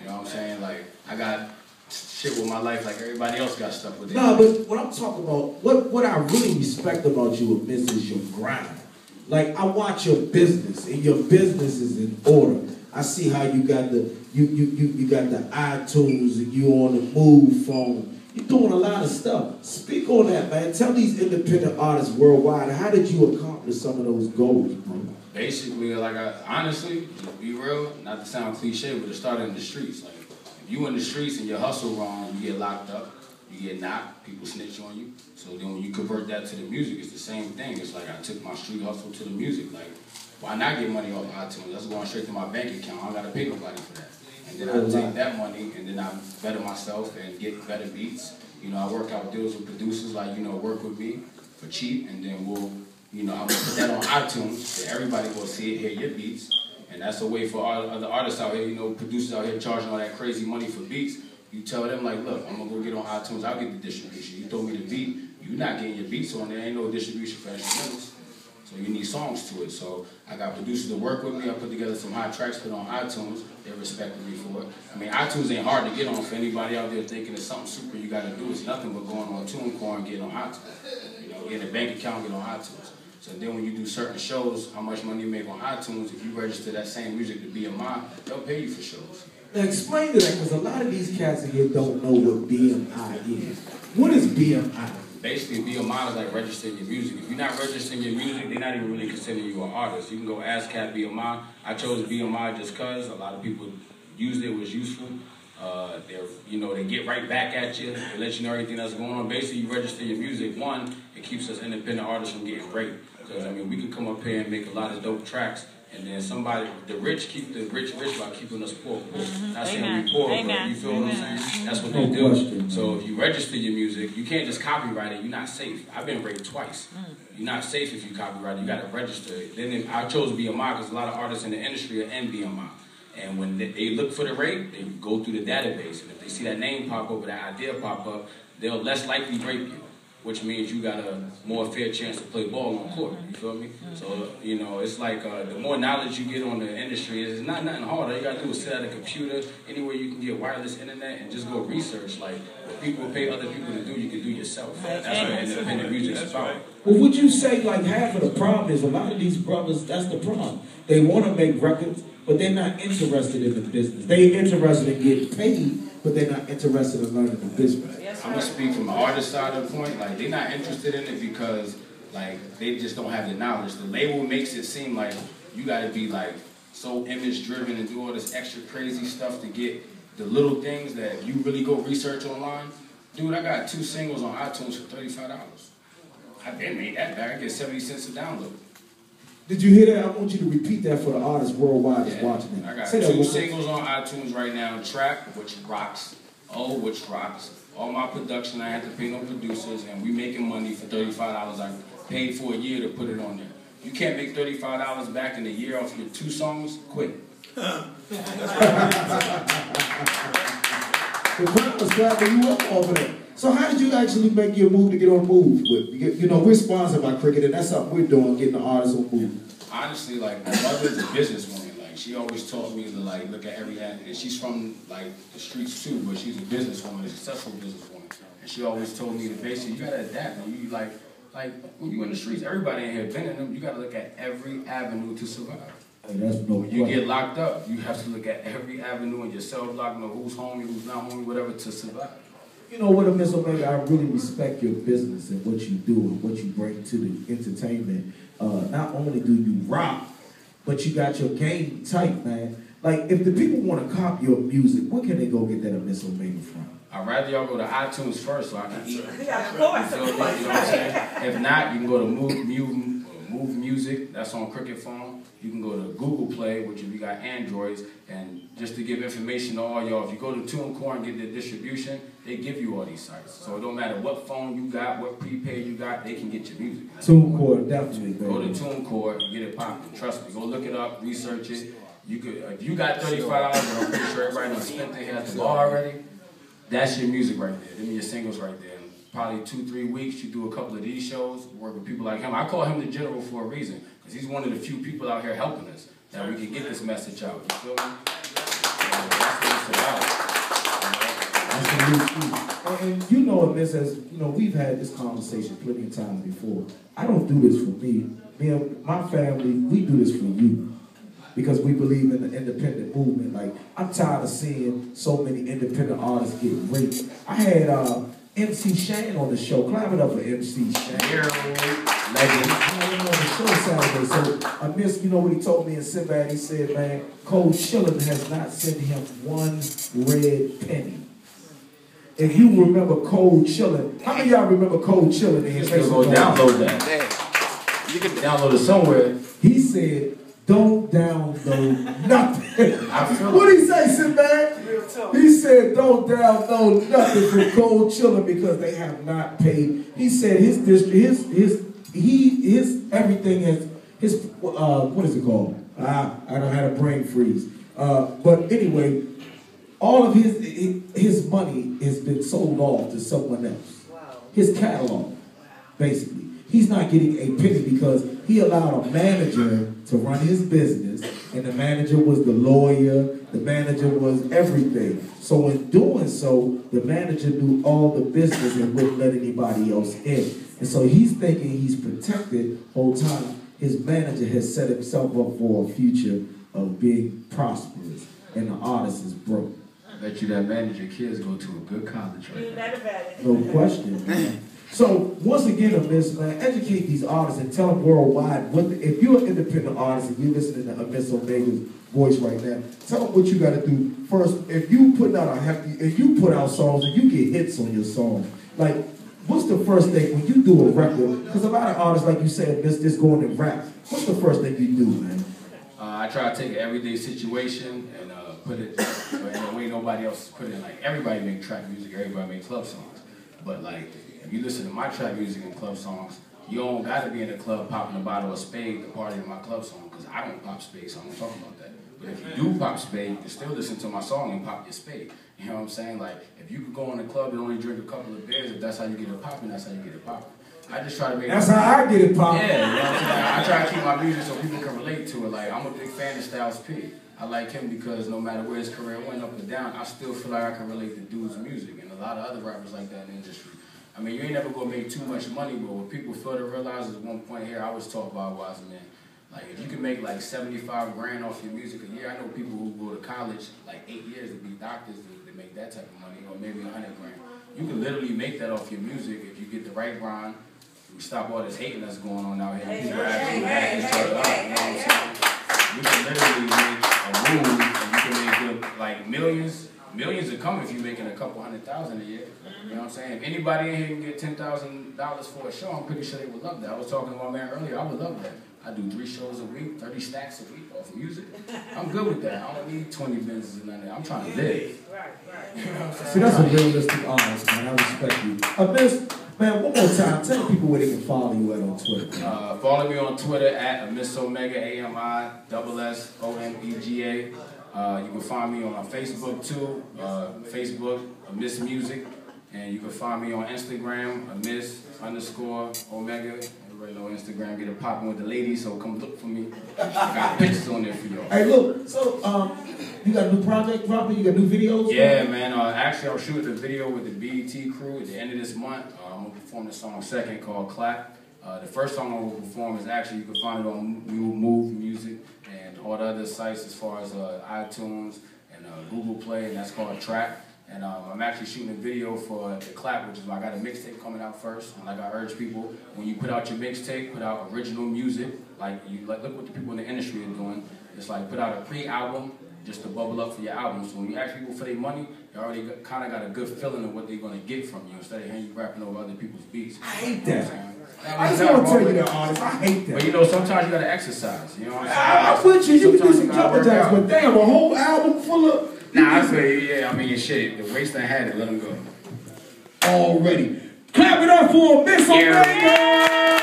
You know what I'm saying? Like, I got shit with my life like everybody else got stuff with it. No, but what I'm talking about, what I really respect about you, Amiss, is your grind. Like, I watch your business, and your business is in order. I see how you got the you got the iTunes, and you on the Move phone. You're doing a lot of stuff. Speak on that, man. Tell these independent artists worldwide, how did you accomplish some of those goals, bro? Basically, like, honestly, to be real, not to sound cliche, but it started in the streets. Like, if you in the streets and you hustle wrong, you get locked up, you get knocked, people snitch on you. So then when you convert that to the music, it's the same thing. It's like I took my street hustle to the music. Like, why not get money off iTunes? That's going straight to my bank account. I don't got to pay nobody for that. And then I take that money and then I better myself and get better beats. You know, I work out deals with producers like, you know, work with me for cheap, and then we'll, you know, I'm gonna put that on iTunes so everybody will see it, hear your beats. And that's a way for all other artists out here, you know, producers out here charging all that crazy money for beats. You tell them, like, look, I'm gonna go get on iTunes, I'll get the distribution. You throw me the beat, you're not getting your beats on there, ain't no distribution for instrumentals. So you need songs to it. So I got producers to work with me. I put together some hot tracks, put on iTunes. They respected me for it. I mean, iTunes ain't hard to get on for anybody out there thinking it's something super you got to do. It's nothing but going on TuneCore and getting on iTunes. You know, get a bank account, get on iTunes. So then when you do certain shows, how much money you make on iTunes, if you register that same music to BMI, they'll pay you for shows. Now explain to that, because a lot of these cats in here don't know what BMI is. What is BMI? Basically, BMI is like registering your music. If you're not registering your music, they're not even really considering you an artist. You can go ask Cat BMI. I chose BMI just because a lot of people used it, was useful. You know, they get right back at you. They let you know everything that's going on. Basically, you register your music. One, it keeps us independent artists from getting raped. Because, I mean, we can come up here and make a lot of dope tracks, and then somebody, the rich keep the rich by keeping us poor. Not saying we poor, but you feel what I'm saying? That's what they do. So if you register your music, you can't just copyright it. You're not safe. I've been raped twice. You're not safe if you copyright it. You got to register it. Then I chose BMI because a lot of artists in the industry are in BMI. And when they look for the rape, they go through the database. And if they see that name pop up or that idea pop up, they'll less likely rape you, which means you got a more fair chance to play ball on court. You feel me? So, you know, it's like the more knowledge you get on the industry, it's not nothing hard. All you got to do is sit at a computer, anywhere you can get wireless internet, and just go research. Like, what people pay other people to do, you can do yourself. That's what independent music's about. Well, would you say, like, half of the problem is a lot of these brothers, that's the problem. They want to make records, but they're not interested in the business. They're interested in getting paid, but they're not interested in learning the business. I'm gonna speak from the artist side of the point. Like, they're not interested in it because, like, they just don't have the knowledge. The label makes it seem like you gotta be, like, so image driven and do all this extra crazy stuff to get the little things that you really go research online. Dude, I got 2 singles on iTunes for $35. I've been made that back. I get 70 cents a download. Did you hear that? I want you to repeat that for the artists worldwide that's watching it. I got 2 singles on iTunes right now. Trap, which rocks. Oh, which rocks. All my production, I had to pay no producers, and we making money for $35. I paid for a year to put it on there. You can't make $35 back in a year off your 2 songs? Quit. The crowd was clapping you up over there. So how did you actually make your move to get on Move? You know, we're sponsored by Cricket, and that's something we're doing, getting the artists on Move. Honestly, like, my mother's a businesswoman. Like, she always taught me to, like, look at every ad. And she's from, like, the streets too, but she's a businesswoman, a successful businesswoman. And she always told me that basically you gotta adapt. And you like when you in the streets, everybody in here been in them. You gotta look at every avenue to survive. Hey, that's no when you get locked up, you have to look at every avenue in your cell block, know who's homie, who's not homie, whatever, to survive. You know what, Amiss O.mega, I really respect your business and what you do and what you bring to the entertainment. Not only do you rock, but you got your game tight, man. Like, if the people want to copy your music, where can they go get that Amiss O.mega from? I'd rather y'all go to iTunes first so I can eat. Yeah, of course. You know what I'm saying? If not, you can go to Move Music, that's on Cricket phone. You can go to Google Play, which if you got Androids, and just to give information to all y'all, if you go to TuneCore and get the distribution, they give you all these sites. So it don't matter what phone you got, what prepaid you got, they can get your music. TuneCore, definitely. Go to TuneCore and get it popping. Trust me, go look it up, research it. You could, if you got $35, and I'm pretty sure everybody done spent it, has the bar already, that's your music right there. Them are your singles right there. Probably 2-3 weeks, you do a couple of these shows, work with people like him. I call him the general for a reason, because he's one of the few people out here helping us, that we can get this message out. You feel me? So that's what it's about. And you know, Amiss, as you know, we've had this conversation plenty of times before. I don't do this for me. Me and my family, we do this for you. Because we believe in the independent movement. Like, I'm tired of seeing so many independent artists get raped. I had MC Shane on the show. Clap it up for MC Shane. Legend. On the show Saturday. So, Amiss, you know what he told me in Sinbad? He said, man, Cold Chillin' has not sent him one red penny. If you remember Cold Chillin', how many of y'all remember Cold Chillin'? You can go download that. You can download it somewhere. He said, don't download nothing. What did he say, Sinbad? He said, don't download nothing from Cold Chillin' because they have not paid. He said his district, his everything is his what is it called? I don't have a brain freeze. But anyway, all of his money has been sold off to someone else. Wow. His catalog, basically. He's not getting a penny because he allowed a manager to run his business, and the manager was the lawyer, the manager was everything. So in doing so, the manager knew all the business and wouldn't let anybody else in. And so he's thinking he's protected the whole time. His manager has set himself up for a future of being prosperous, and the artist is broke. I bet you that manager kids go to a good college right now. No question, man. So, once again, Amiss, man, educate these artists and tell them worldwide, if you're an independent artist and you're listening to Amiss O.mega's voice right now, tell them what you got to do. First, if you put out if you put out songs and you get hits on your songs, like, what's the first thing when you do a record? Because a lot of artists, like you said, just going and rap. What's the first thing you do, man? I try to take an everyday situation and put it in a way nobody else put it in. Like, everybody make trap music, everybody make club songs. But, like, if you listen to my trap music and club songs, you don't got to be in the club popping a bottle of Spade to party in my club song, because I don't pop Spade, so I don't talk about that. But if you do pop Spade, you can still listen to my song and pop your Spade. You know what I'm saying? Like, if you could go in the club and only drink a couple of beers, if that's how you get it popping, that's how you get it popping. I just try to make That's how I get it popping. Yeah, you know what I'm saying? I try to keep my music so people can relate to it. Like, I'm a big fan of Styles P. I like him because no matter where his career went up or down, I still feel like I can relate to dude's music, and a lot of other rappers like that in the industry. I mean, you ain't never gonna make too much money, but what people fail to realize is one point here, I always talk about wise man. Like, if you can make like 75 grand off your music a year, I know people who go to college like 8 years to be doctors to make that type of money, or maybe 100 grand. You can literally make that off your music if you get the right grind. We stop all this hating that's going on out here. People actually back each other up, you know what I'm saying? You can literally make a move and you can make good, like millions will come if you're making a couple $100,000 a year. You know what I'm saying? If anybody in here can get $10,000 for a show, I'm pretty sure they would love that. I was talking to my man earlier, I would love that. I do 3 shows a week, 30 stacks a week off of music. I'm good with that. I don't need 20 businesses and none of that. I'm trying to live. Right. You know what I'm saying? See, that's a realistic artist, man. I respect you. Amiss, man, one more time, tell people where they can follow you at on Twitter. Follow me on Twitter at Amiss O.mega, AMISSOMEGA. You can find me on Facebook too, Facebook, Amiss Music. And you can find me on Instagram, Amiss_O.mega. Everybody know Instagram, get it popping with the ladies, so come look for me. I got pictures on there for y'all. Hey, look, so you got a new project dropping? You got new videos? Yeah, man. Actually, I'm shooting a video with the BET crew at the end of this month. I'm going to perform the song second called Clap. The first song I'm going to perform is actually, you can find it on Move Music and all the other sites as far as iTunes and Google Play, and that's called Trap. And I'm actually shooting a video for the Clap, which is I got a mixtape coming out first. And like I urge people, when you put out your mixtape, put out original music. Like look what the people in the industry are doing. It's like put out a pre-album just to bubble up for your album. So when you ask people for their money, you already kind of got a good feeling of what they're going to get from you instead of hearing you rapping over other people's beats. I hate that. I just want to tell you that, honest. I hate that. But you know, sometimes you got to exercise. You know what I'm saying? I'm with you. You can do some jumper jacks, but damn, a whole album full of... Nah, I say, yeah, I mean, shit. The waste done had it. Let them go. Already. Clap it up for Amiss O.mega!